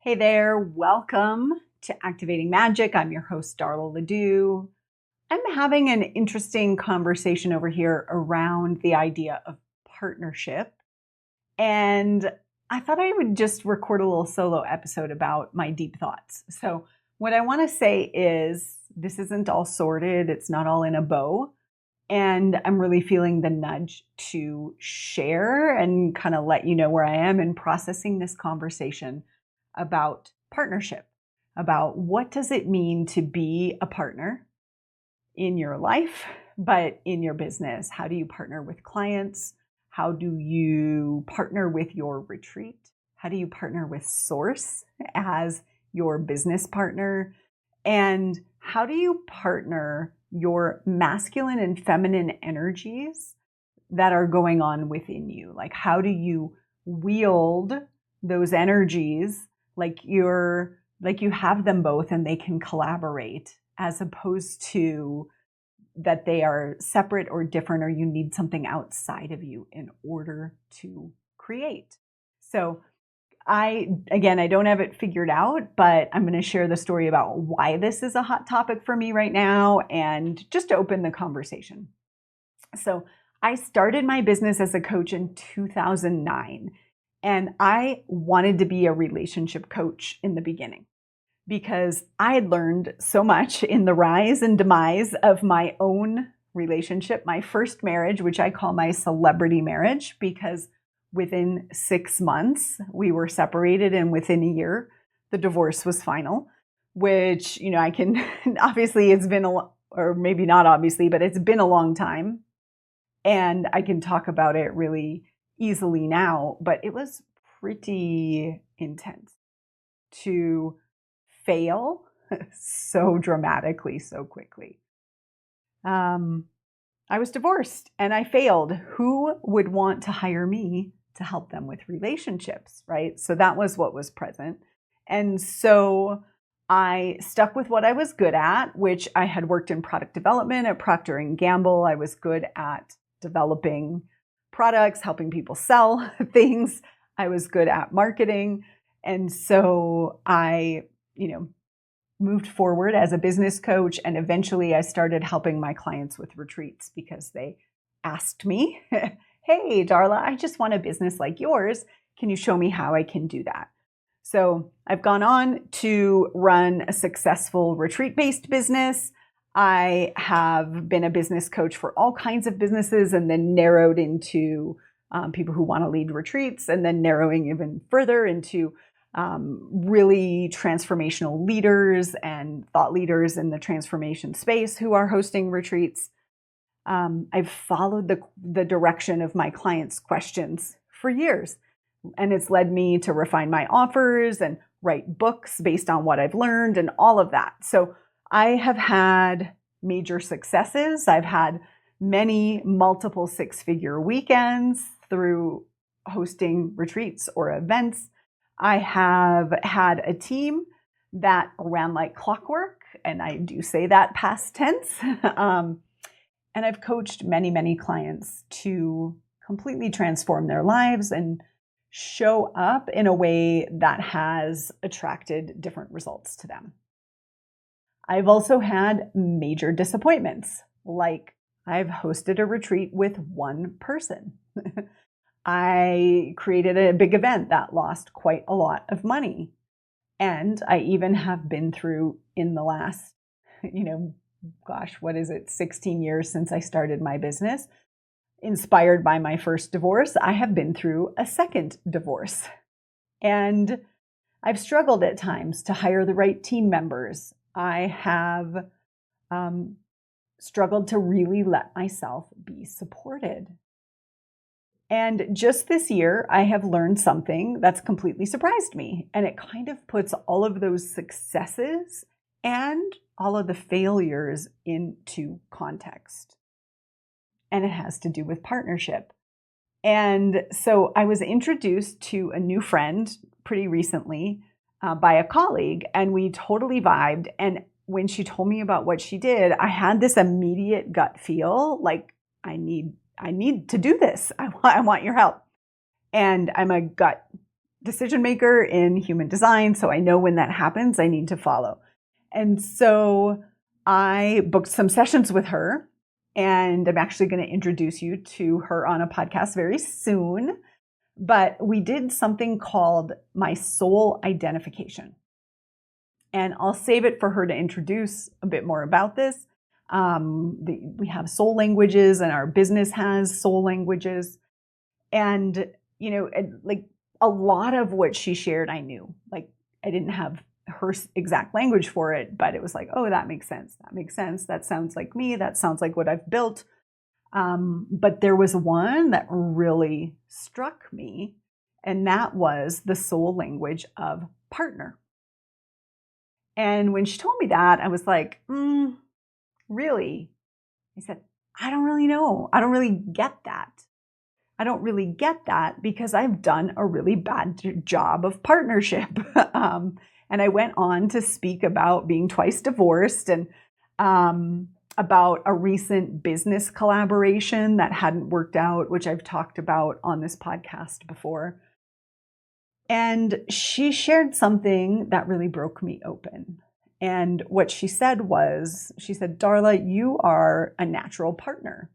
Hey there, welcome to Activating Magic. I'm your host, Darla Ledoux. I'm having an interesting conversation over here around the idea of partnership. And I thought I would just record a little solo episode about my deep thoughts. So, what I want to say is this isn't all sorted, it's not all in a bow. And I'm really feeling the nudge to share and kind of let you know where I am in processing this conversation about partnership, about what does it mean to be a partner in your life, but in your business. How do you partner with clients? How do you partner with your retreat? How do you partner with Source as your business partner? And how do you partner your masculine and feminine energies that are going on within you? Like, how do you wield those energies like you have them both and they can collaborate, as opposed to that they are separate or different, or you need something outside of you in order to create. So I don't have it figured out, but I'm going to share the story about why this is a hot topic for me right now and just to open the conversation. So I started my business as a coach in 2009, and I wanted to be a relationship coach in the beginning because I had learned so much in the rise and demise of my own relationship, my first marriage, which I call my celebrity marriage, because within 6 months we were separated, and within a year the divorce was final, which, I can, obviously it's been or maybe not obviously, but it's been a long time. And I can talk about it really easily now, but it was pretty intense to fail so dramatically, so quickly. I was divorced and I failed. Who would want to hire me to help them with relationships, right? So that was what was present. And so I stuck with what I was good at, which I had worked in product development at Procter & Gamble. I was good at developing products, helping people sell things. I was good at marketing. And so I, moved forward as a business coach. And eventually I started helping my clients with retreats because they asked me, hey, Darla, I just want a business like yours. Can you show me how I can do that? So I've gone on to run a successful retreat-based business. I have been a business coach for all kinds of businesses, and then narrowed into people who want to lead retreats, and then narrowing even further into really transformational leaders and thought leaders in the transformation space who are hosting retreats. I've followed the direction of my clients' questions for years, and it's led me to refine my offers and write books based on what I've learned and all of that. So I have had major successes. I've had many multiple six-figure weekends through hosting retreats or events. I have had a team that ran like clockwork, and I do say that past tense. And I've coached many, many clients to completely transform their lives and show up in a way that has attracted different results to them. I've also had major disappointments, like I've hosted a retreat with one person. I created a big event that lost quite a lot of money. And I even have been through, in the last, 16 years since I started my business, inspired by my first divorce, I have been through a second divorce. And I've struggled at times to hire the right team members. I have struggled to really let myself be supported. And just this year, I have learned something that's completely surprised me. And it kind of puts all of those successes and all of the failures into context. And it has to do with partnership. And so I was introduced to a new friend pretty recently by a colleague, and we totally vibed. And when she told me about what she did, I had this immediate gut feel like I need to do this. I want your help. And I'm a gut decision maker in human design. So I know when that happens, I need to follow. And so I booked some sessions with her, and I'm actually going to introduce you to her on a podcast very soon. But we did something called my soul identification. And I'll save it for her to introduce a bit more about this. We have soul languages, and our business has soul languages. And, like a lot of what she shared, I knew. Like, I didn't have her exact language for it, but it was like, oh, that makes sense. That makes sense. That sounds like me. That sounds like what I've built. But there was one that really struck me, and that was the soul language of partner. And when she told me that, I was like, really? I said, I don't really know. I don't really get that. I don't really get that because I've done a really bad job of partnership. And I went on to speak about being twice divorced and about a recent business collaboration that hadn't worked out, which I've talked about on this podcast before. And she shared something that really broke me open. And what she said was, she said, Darla, you are a natural partner.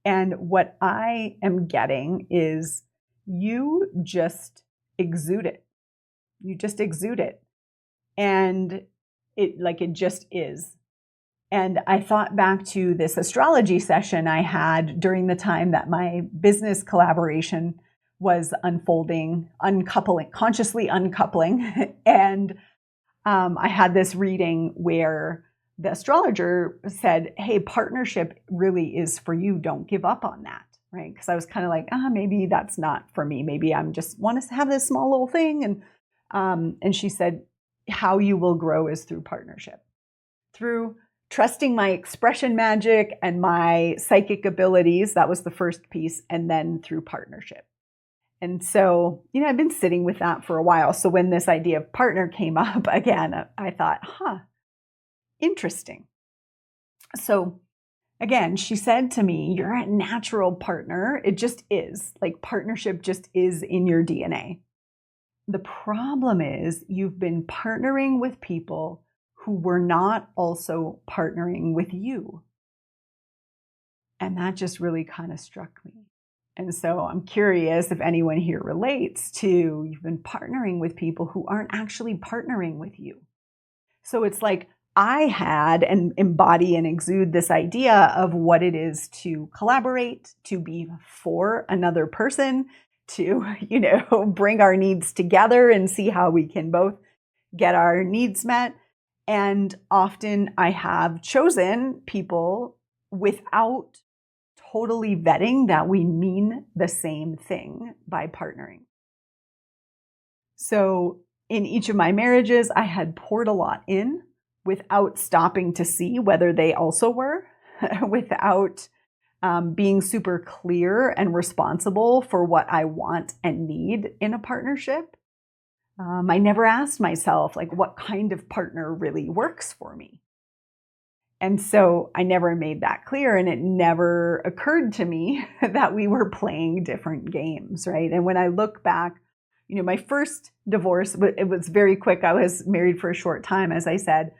And what I am getting is you just exude it. You just exude it. And it just is. And I thought back to this astrology session I had during the time that my business collaboration was unfolding, consciously uncoupling. And I had this reading where the astrologer said, hey, partnership really is for you. Don't give up on that, right? Because I was kind of like, maybe that's not for me. Maybe I'm just want to have this small little thing. And she said, how you will grow is through partnership, through trusting my expression magic and my psychic abilities. That was the first piece. And then through partnership. And so, I've been sitting with that for a while. So when this idea of partner came up again, I thought, interesting. So again, she said to me, you're a natural partner. It just is. Like, partnership just is in your DNA. The problem is you've been partnering with people who were not also partnering with you. And that just really kind of struck me. And so I'm curious if anyone here relates to, you've been partnering with people who aren't actually partnering with you. So it's like I had and embody and exude this idea of what it is to collaborate, to be for another person, to, bring our needs together and see how we can both get our needs met. And often I have chosen people without totally vetting that we mean the same thing by partnering. So in each of my marriages, I had poured a lot in without stopping to see whether they also were, without being super clear and responsible for what I want and need in a partnership. I never asked myself, what kind of partner really works for me? And so I never made that clear, and it never occurred to me that we were playing different games, right? And when I look back, my first divorce, it was very quick. I was married for a short time, as I said.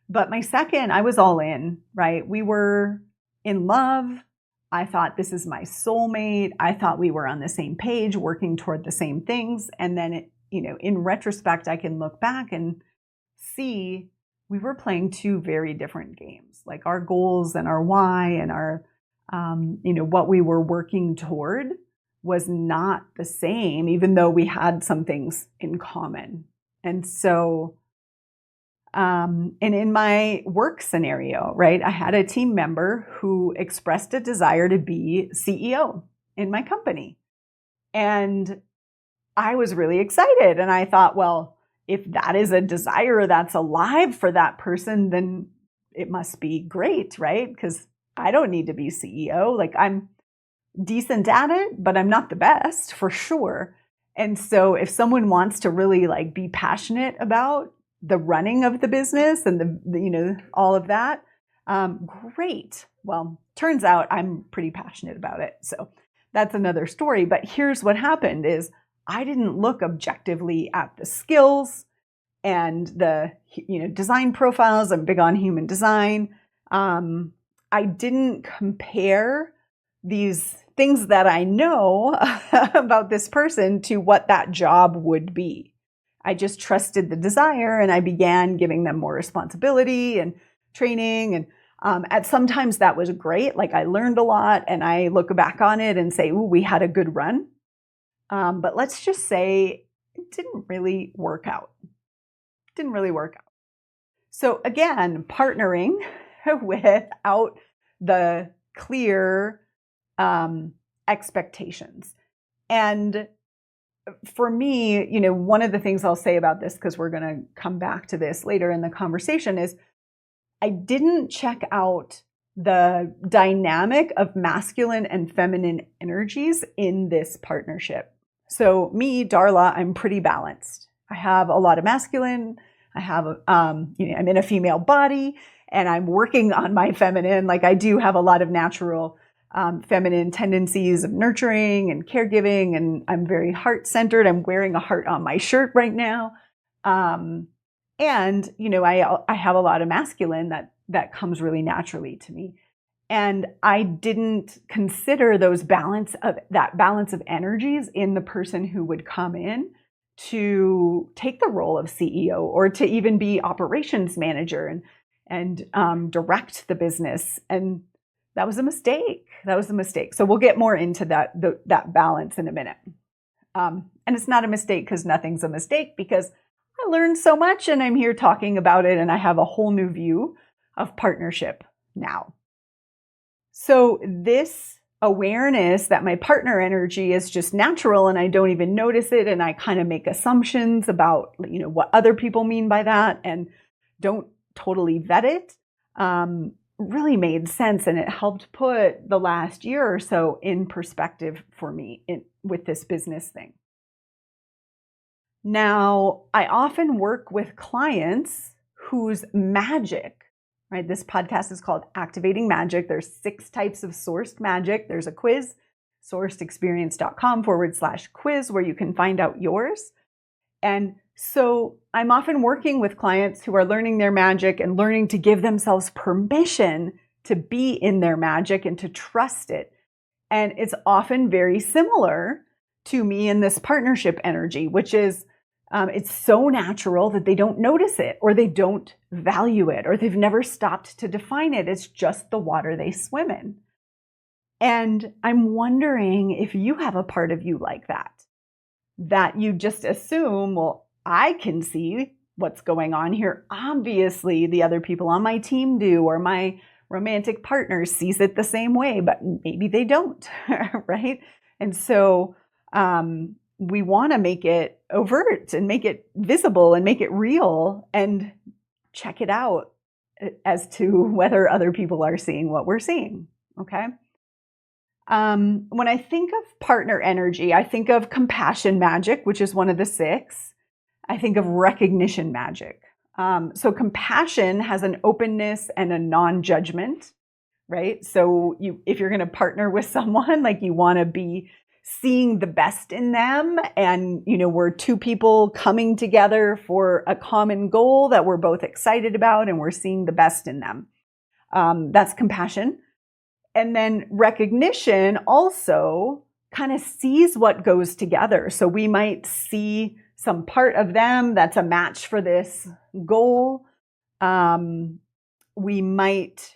But my second, I was all in, right? We were in love. I thought this is my soulmate. I thought we were on the same page, working toward the same things. And then, in retrospect, I can look back and see we were playing two very different games. Like, our goals and our why and our, what we were working toward was not the same, even though we had some things in common. And so, and in my work scenario, right, I had a team member who expressed a desire to be CEO in my company. And I was really excited. And I thought, well, if that is a desire that's alive for that person, then it must be great, right? Because I don't need to be CEO. Like, I'm decent at it, but I'm not the best for sure. And so if someone wants to really be passionate about the running of the business and the all of that, great. Well, turns out I'm pretty passionate about it. So that's another story. But here's what happened is I didn't look objectively at the skills and the design profiles. I'm big on human design. I didn't compare these things that I know about this person to what that job would be. I just trusted the desire, and I began giving them more responsibility and training. And at sometimes that was great. Like, I learned a lot, and I look back on it and say, ooh, we had a good run. But let's just say it didn't really work out. So again, partnering without the clear expectations. And for me, one of the things I'll say about this, because we're going to come back to this later in the conversation, is I didn't check out the dynamic of masculine and feminine energies in this partnership. So me, Darla, I'm pretty balanced. I have a lot of masculine. I have, I'm in a female body, and I'm working on my feminine. Like, I do have a lot of natural feminine tendencies of nurturing and caregiving, and I'm very heart-centered. I'm wearing a heart on my shirt right now. And, I have a lot of masculine that comes really naturally to me. And I didn't consider that balance of energies in the person who would come in to take the role of CEO, or to even be operations manager and direct the business. And that was a mistake. So we'll get more into that balance in a minute. And it's not a mistake because nothing's a mistake, because I learned so much, and I'm here talking about it, and I have a whole new view of partnership now. So this awareness that my partner energy is just natural, and I don't even notice it, and I kind of make assumptions about what other people mean by that, and don't totally vet it, really made sense, and it helped put the last year or so in perspective for me with this business thing. Now, I often work with clients whose magic, right? This podcast is called Activating Magic. There's 6 types of sourced magic. There's a quiz, sourcedexperience.com/quiz, where you can find out yours. And so I'm often working with clients who are learning their magic and learning to give themselves permission to be in their magic and to trust it. And it's often very similar to me in this partnership energy, which is it's so natural that they don't notice it, or they don't value it, or they've never stopped to define it. It's just the water they swim in. And I'm wondering if you have a part of you like that you just assume, well, I can see what's going on here. Obviously, the other people on my team do, or my romantic partner sees it the same way, but maybe they don't, right? And so we want to make it overt and make it visible and make it real and check it out as to whether other people are seeing what we're seeing, okay? When I think of partner energy, I think of compassion magic, which is one of the 6. I think of recognition magic. So compassion has an openness and a non-judgment, right? So if you're going to partner with someone, like, you want to be seeing the best in them, and we're 2 people coming together for a common goal that we're both excited about, and we're seeing the best in them. That's compassion. And then recognition also kind of sees what goes together. So we might see some part of them that's a match for this goal. We might,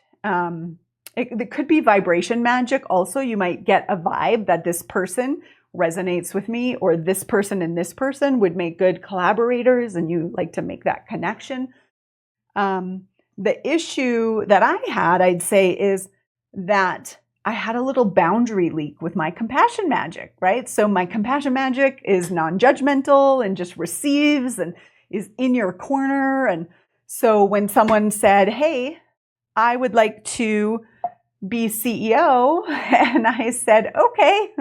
it could be vibration magic also. You might get a vibe that this person resonates with me, or this person and this person would make good collaborators, and you like to make that connection. The issue that I had, I'd say, is that I had a little boundary leak with my compassion magic, right? So my compassion magic is non-judgmental and just receives and is in your corner. And so when someone said, hey, I would like to be CEO, and I said, okay,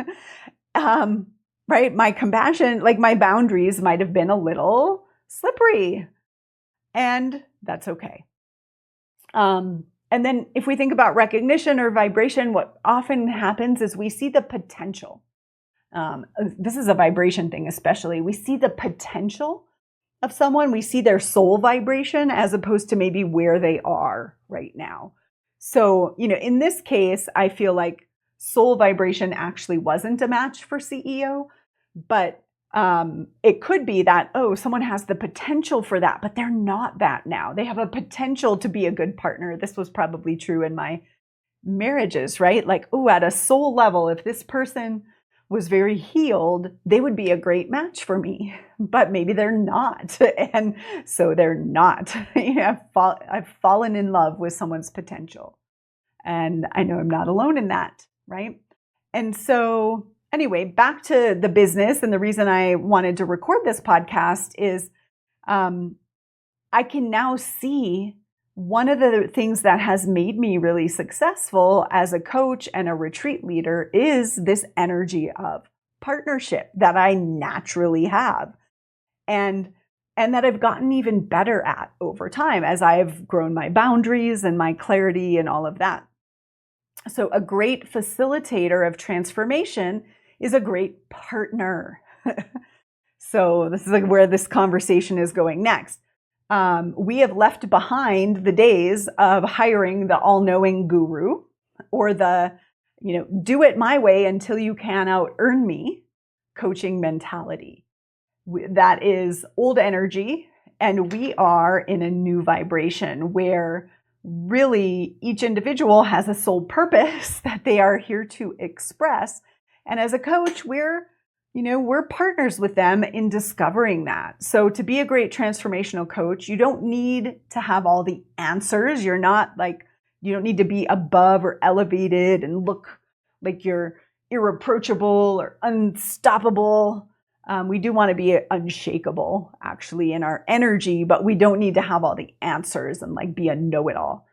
right? My compassion, like, my boundaries might have been a little slippery, and that's okay. And then if we think about recognition or vibration, what often happens is we see the potential. This is a vibration thing, especially. We see the potential of someone, we see their soul vibration as opposed to maybe where they are right now. So, in this case, I feel like soul vibration actually wasn't a match for CEO, but it could be that, someone has the potential for that, but they're not that now. They have a potential to be a good partner. This was probably true in my marriages, right? Like, at a soul level, if this person was very healed, they would be a great match for me, but maybe they're not. And so they're not. I've fallen in love with someone's potential. And I know I'm not alone in that, right? And so anyway, back to the business, and the reason I wanted to record this podcast is I can now see one of the things that has made me really successful as a coach and a retreat leader is this energy of partnership that I naturally have and that I've gotten even better at over time as I've grown my boundaries and my clarity and all of that. So a great facilitator of transformation is a great partner. So this is like where this conversation is going next. We have left behind the days of hiring the all-knowing guru or the, do it my way until you can out-earn me coaching mentality. That is old energy, and we are in a new vibration where really each individual has a soul purpose that they are here to express. And as a coach, we're partners with them in discovering that. So to be a great transformational coach, you don't need to have all the answers. You don't need to be above or elevated and look like you're irreproachable or unstoppable. We do want to be unshakable, actually, in our energy, but we don't need to have all the answers and be a know-it-all.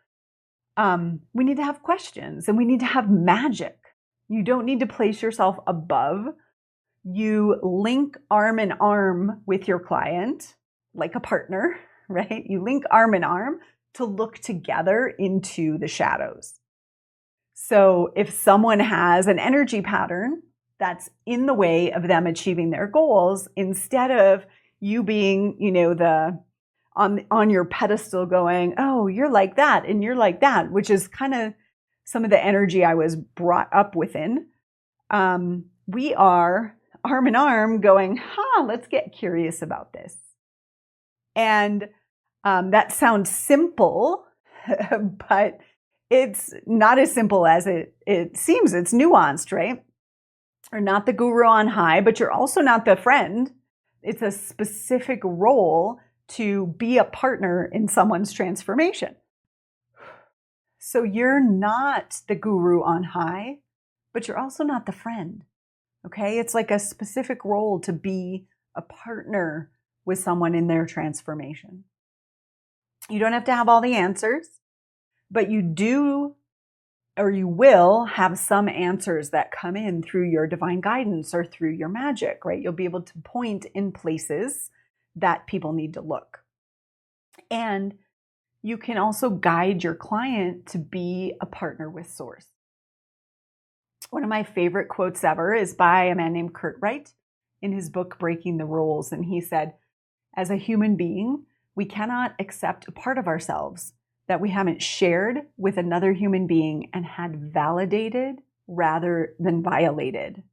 We need to have questions, and we need to have magic. You don't need to place yourself above. You link arm in arm with your client like a partner, right? You link arm in arm to look together into the shadows. So if someone has an energy pattern that's in the way of them achieving their goals, instead of you being, on your pedestal going, oh, you're like that and you're like that, which is kind of some of the energy I was brought up within. We are arm in arm going, let's get curious about this. And that sounds simple, but it's not as simple as it seems. It's nuanced, right? You're not the guru on high, but you're also not the friend. It's a specific role to be a partner in someone's transformation. So you're not the guru on high, but you're also not the friend. Okay, it's like a specific role to be a partner with someone in their transformation. You don't have to have all the answers, but you do, or you will have some answers that come in through your divine guidance or through your magic, right? You'll be able to point in places that people need to look. And you can also guide your client to be a partner with Source. One of my favorite quotes ever is by a man named Kurt Wright in his book, Breaking the Rules. And he said, as a human being, we cannot accept a part of ourselves that we haven't shared with another human being and had validated rather than violated.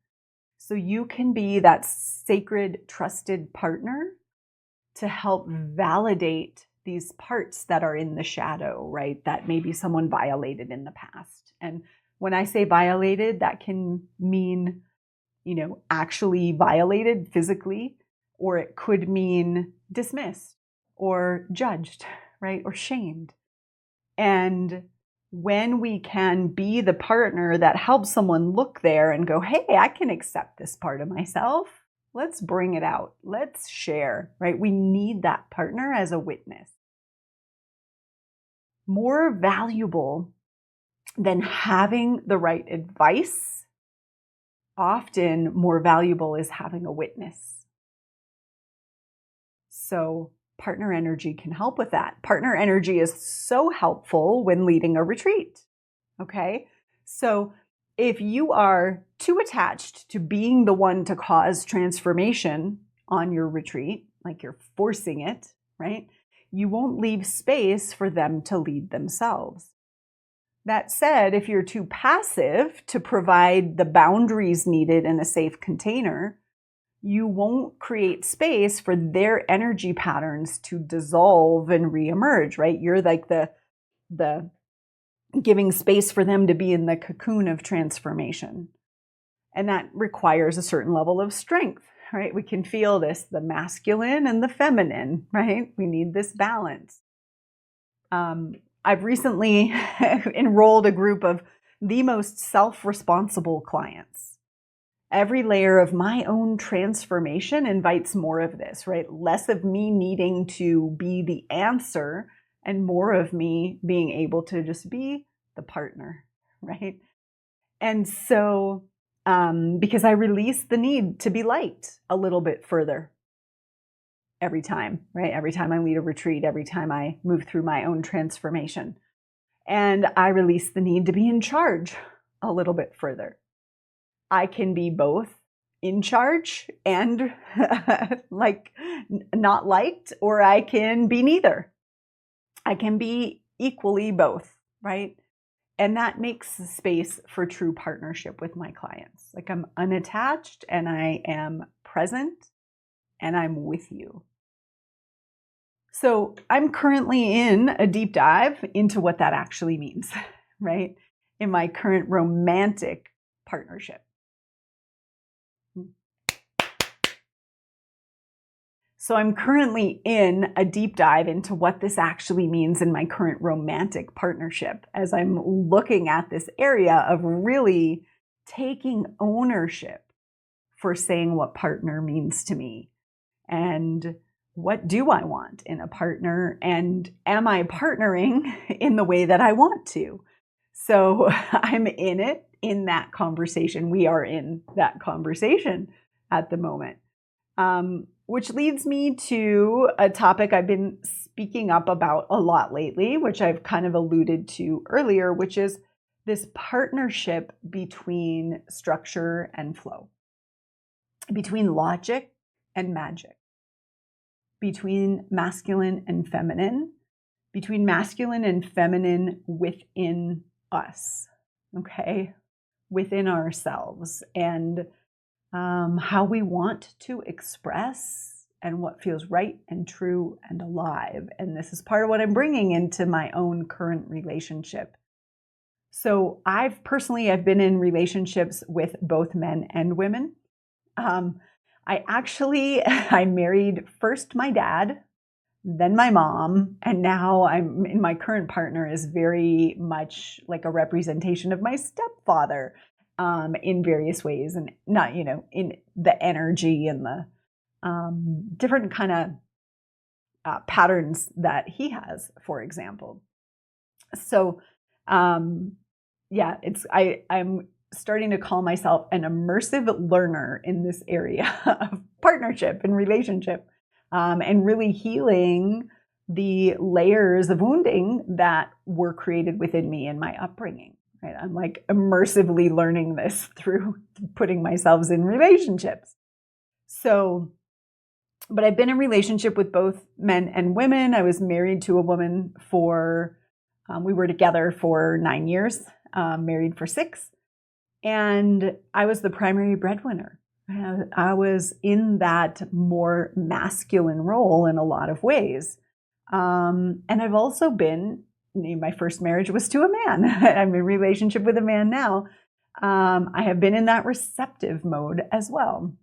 So you can be that sacred, trusted partner to help validate these parts that are in the shadow, right? That maybe someone violated in the past. And when I say violated, that can mean, actually violated physically, or it could mean dismissed or judged, right? Or shamed. And when we can be the partner that helps someone look there and go, hey, I can accept this part of myself. Let's bring it out. Let's share, right? We need that partner as a witness. More valuable than having the right advice, often more valuable is having a witness. So partner energy can help with that. Partner energy is so helpful when leading a retreat. Okay. So if you are too attached to being the one to cause transformation on your retreat, like you're forcing it, right? You won't leave space for them to lead themselves. That said, if you're too passive to provide the boundaries needed in a safe container, you won't create space for their energy patterns to dissolve and reemerge, right? You're like the giving space for them to be in the cocoon of transformation. And that requires a certain level of strength, right? We can feel this, the masculine and the feminine, right? We need this balance. I've recently enrolled a group of the most self-responsible clients. Every layer of my own transformation invites more of this, right? Less of me needing to be the answer and more of me being able to just be the partner, right? And so, because I release the need to be liked a little bit further every time, right? Every time I lead a retreat, every time I move through my own transformation. And I release the need to be in charge a little bit further. I can be both in charge and like not liked, or I can be neither. I can be equally both, right? And that makes space for true partnership with my clients. Like I'm unattached and I am present and I'm with you. So I'm currently in a deep dive into what that actually means, right? In my current romantic partnership. So I'm currently in a deep dive into what this actually means in my current romantic partnership as I'm looking at this area of really taking ownership for saying what partner means to me and what do I want in a partner, and am I partnering in the way that I want to? So I'm in that conversation. We are in that conversation at the moment. Which leads me to a topic I've been speaking up about a lot lately, which I've kind of alluded to earlier, which is this partnership between structure and flow, between logic and magic, between masculine and feminine, between masculine and feminine within us, okay, within ourselves, and how we want to express and what feels right and true and alive. And this is part of what I'm bringing into my own current relationship. So I've been in relationships with both men and women. I married first my dad, then my mom, and now my current partner is very much like a representation of my stepfather. In various ways, and not, in the energy and the different kind of patterns that he has, for example. So, I'm starting to call myself an immersive learner in this area of partnership and relationship, and really healing the layers of wounding that were created within me in my upbringing. Right? I'm like immersively learning this through putting myself in relationships. So, but I've been in relationship with both men and women. I was married to a woman we were together for 9 years, married for 6. And I was the primary breadwinner. I was in that more masculine role in a lot of ways. And I've also my first marriage was to a man. I'm in a relationship with a man now. I have been in that receptive mode as well.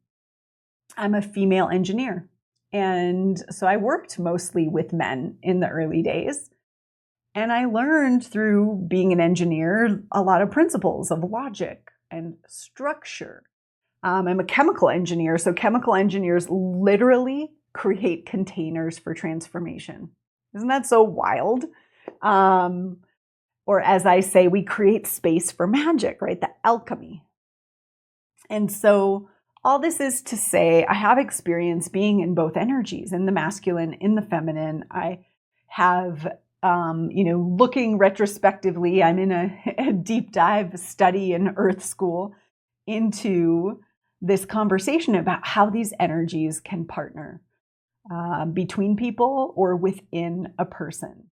I'm a female engineer. And so I worked mostly with men in the early days. And I learned through being an engineer a lot of principles of logic and structure. I'm a chemical engineer. So chemical engineers literally create containers for transformation. Isn't that so wild? Or as I say, we create space for magic, right? The alchemy. And so all this is to say, I have experience being in both energies, in the masculine, in the feminine. I have looking retrospectively, I'm in a deep dive study in Earth School into this conversation about how these energies can partner between people or within a person.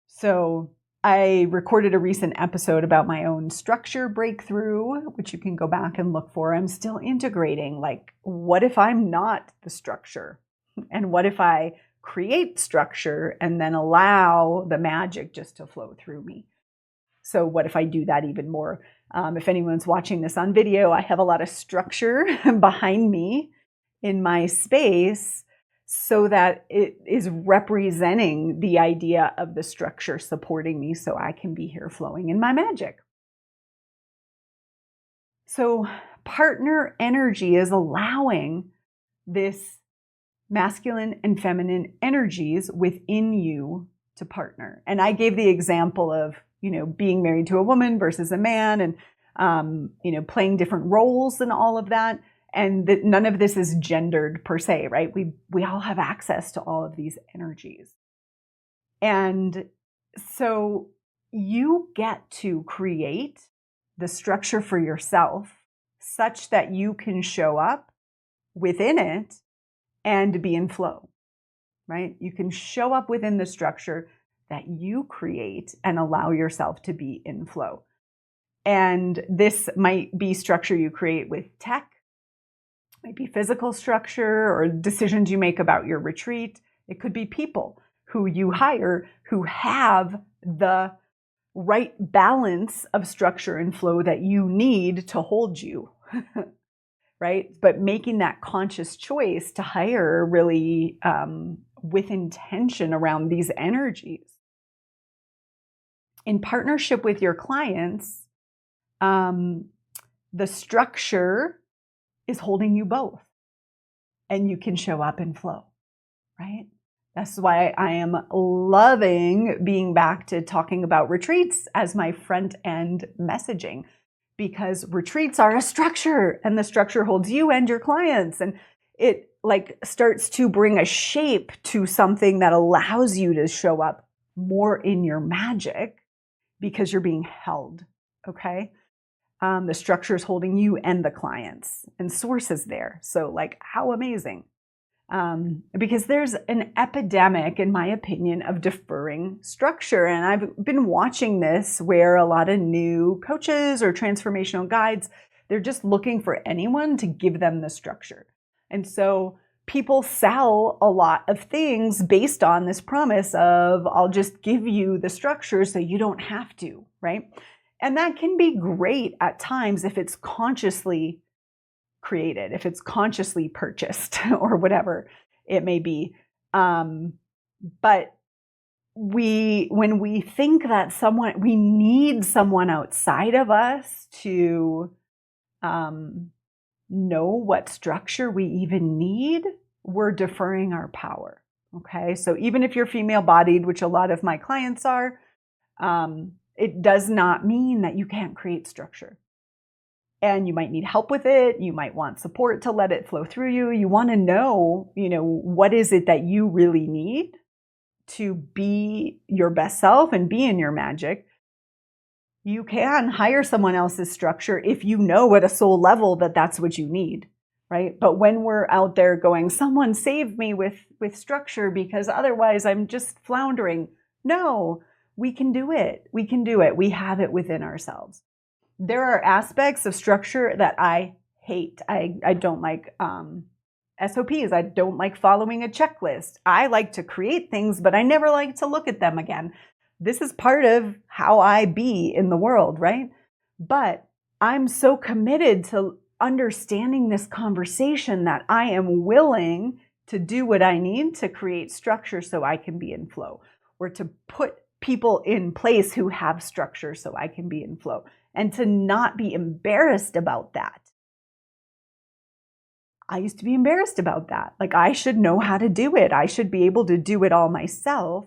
So I recorded a recent episode about my own structure breakthrough, which you can go back and look for. I'm still integrating, like, what if I'm not the structure? And what if I create structure and then allow the magic just to flow through me? So what if I do that even more? If anyone's watching this on video, I have a lot of structure behind me in my space so that it is representing the idea of the structure supporting me so I can be here flowing in my magic. So partner energy is allowing this masculine and feminine energies within you to partner. And I gave the example of, being married to a woman versus a man and, playing different roles and all of that. And that none of this is gendered per se, right? We all have access to all of these energies. And so you get to create the structure for yourself such that you can show up within it and be in flow, right? You can show up within the structure that you create and allow yourself to be in flow. And this might be structure you create with tech, might be physical structure or decisions you make about your retreat. It could be people who you hire who have the right balance of structure and flow that you need to hold you, right? But making that conscious choice to hire really with intention around these energies. In partnership with your clients, the structure is holding you both, and you can show up and flow, right? That's why I am loving being back to talking about retreats as my front end messaging, because retreats are a structure and the structure holds you and your clients, and it starts to bring a shape to something that allows you to show up more in your magic because you're being held, okay? The structure is holding you and the clients, and source is there. So how amazing. Because there's an epidemic, in my opinion, of deferring structure. And I've been watching this where a lot of new coaches or transformational guides, they're just looking for anyone to give them the structure. And so people sell a lot of things based on this promise of, I'll just give you the structure so you don't have to, right? And that can be great at times if it's consciously created, if it's consciously purchased or whatever it may be. But when we think that we need someone outside of us to know what structure we even need, we're deferring our power. Okay. So even if you're female bodied, which a lot of my clients are, it does not mean that you can't create structure. And you might need help with it. You might want support to let it flow through you. You want to know, what is it that you really need to be your best self and be in your magic. You can hire someone else's structure if you know at a soul level that that's what you need, right? But when we're out there going, someone save me with structure because otherwise I'm just floundering. No, we can do it. We can do it. We have it within ourselves. There are aspects of structure that I hate. I don't like SOPs. I don't like following a checklist. I like to create things, but I never like to look at them again. This is part of how I be in the world, right? But I'm so committed to understanding this conversation that I am willing to do what I need to create structure so I can be in flow, or to put people in place who have structure so I can be in flow, and to not be embarrassed about that. I used to be embarrassed about that. I should know how to do it. I should be able to do it all myself.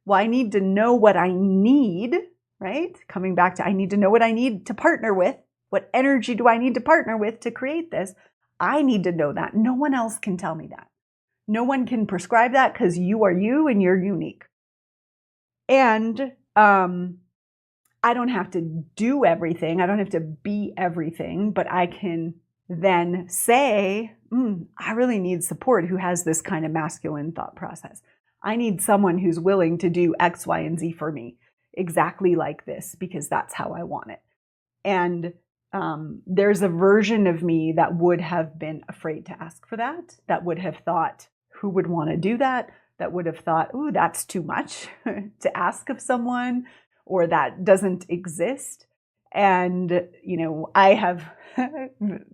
Well, I need to know what I need, right? Coming back to, I need to know what I need to partner with. What energy do I need to partner with to create this? I need to know that. No one else can tell me that. No one can prescribe that because you are you and you're unique. And I don't have to do everything. I don't have to be everything, but I can then say, I really need support who has this kind of masculine thought process. I need someone who's willing to do X, Y, and Z for me exactly like this because that's how I want it. And there's a version of me that would have been afraid to ask for that, that would have thought, who would want to do that? That would have thought, ooh, that's too much to ask of someone, or that doesn't exist. And, I have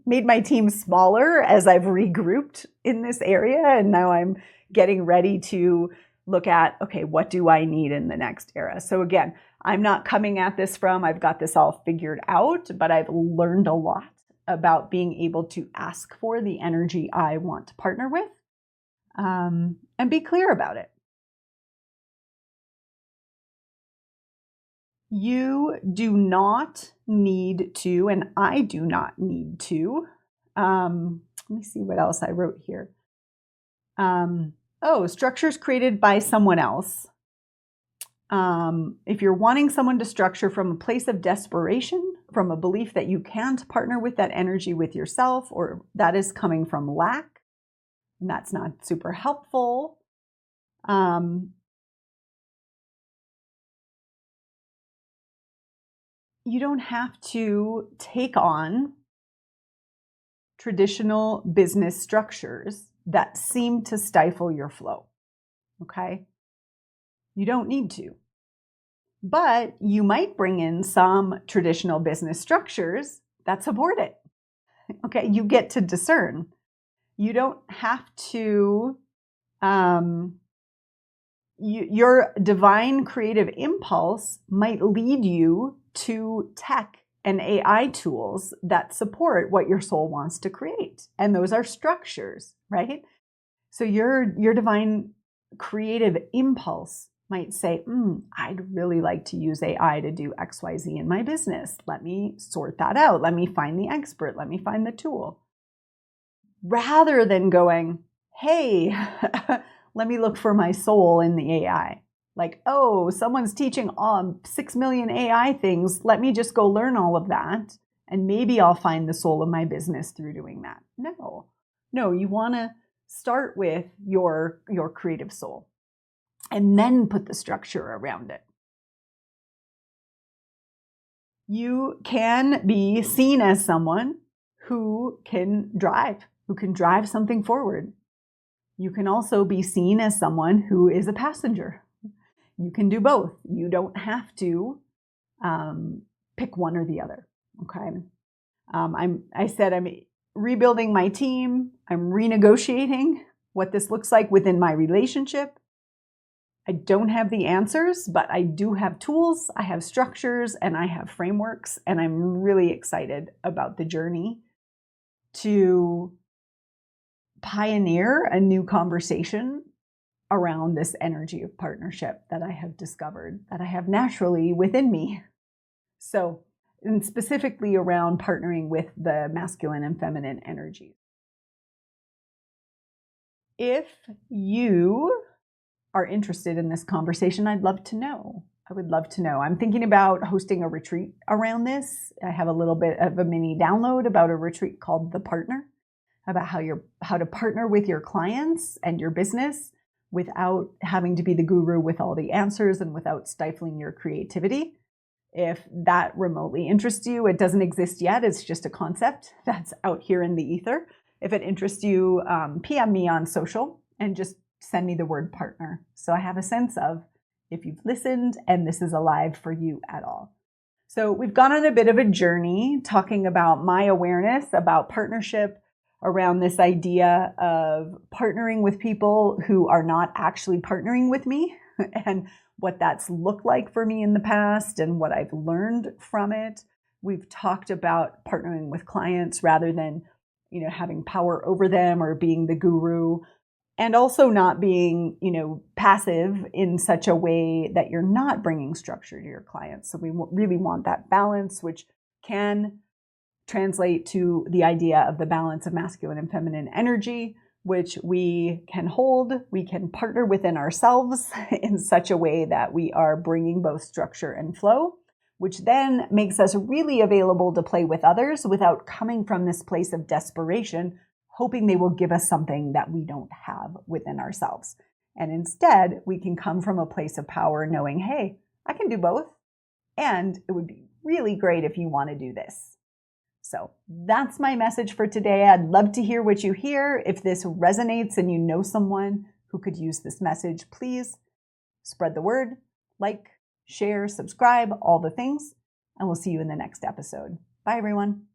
made my team smaller as I've regrouped in this area. And now I'm getting ready to look at, okay, what do I need in the next era? So again, I'm not coming at this from, I've got this all figured out, but I've learned a lot about being able to ask for the energy I want to partner with, and be clear about it. You do not need to, and I do not need to. Let me see what else I wrote here. Structures created by someone else. If you're wanting someone to structure from a place of desperation, from a belief that you can't partner with that energy with yourself, or that is coming from lack, and that's not super helpful. You don't have to take on traditional business structures that seem to stifle your flow. Okay? You don't need to. But you might bring in some traditional business structures that support it. Okay? You get to discern. You don't have to, your divine creative impulse might lead you to tech and AI tools that support what your soul wants to create. And those are structures, right? So your divine creative impulse might say, I'd really like to use AI to do XYZ in my business. Let me sort that out. Let me find the expert. Let me find the tool. Rather than going, hey, let me look for my soul in the AI. Like, oh, someone's teaching 6 million AI things. Let me just go learn all of that. And maybe I'll find the soul of my business through doing that. No, you want to start with your creative soul and then put the structure around it. You can be seen as someone who can drive something forward. You can also be seen as someone who is a passenger. You can do both. You don't have to pick one or the other. Okay. I said I'm rebuilding my team. I'm renegotiating what this looks like within my relationship. I don't have the answers, but I do have tools, I have structures, and I have frameworks. And I'm really excited about the journey to pioneer a new conversation around this energy of partnership that I have discovered, that I have naturally within me. So, and specifically around partnering with the masculine and feminine energies. If you are interested in this conversation, I'd love to know. I would love to know. I'm thinking about hosting a retreat around this. I have a little bit of a mini download about a retreat called The Partner, about how to partner with your clients and your business without having to be the guru with all the answers and without stifling your creativity. If that remotely interests you, it doesn't exist yet. It's just a concept that's out here in the ether. If it interests you, PM me on social and just send me the word partner. So I have a sense of if you've listened and this is alive for you at all. So we've gone on a bit of a journey talking about my awareness about partnership, around this idea of partnering with people who are not actually partnering with me and what that's looked like for me in the past and what I've learned from it. We've talked about partnering with clients rather than, having power over them or being the guru, and also not being, passive in such a way that you're not bringing structure to your clients. So we really want that balance, which can translate to the idea of the balance of masculine and feminine energy, which we can hold. We can partner within ourselves in such a way that we are bringing both structure and flow, which then makes us really available to play with others without coming from this place of desperation, hoping they will give us something that we don't have within ourselves. And instead, we can come from a place of power knowing, hey, I can do both. And it would be really great if you want to do this. So that's my message for today. I'd love to hear what you hear. If this resonates and you know someone who could use this message, please spread the word, like, share, subscribe, all the things, and we'll see you in the next episode. Bye, everyone.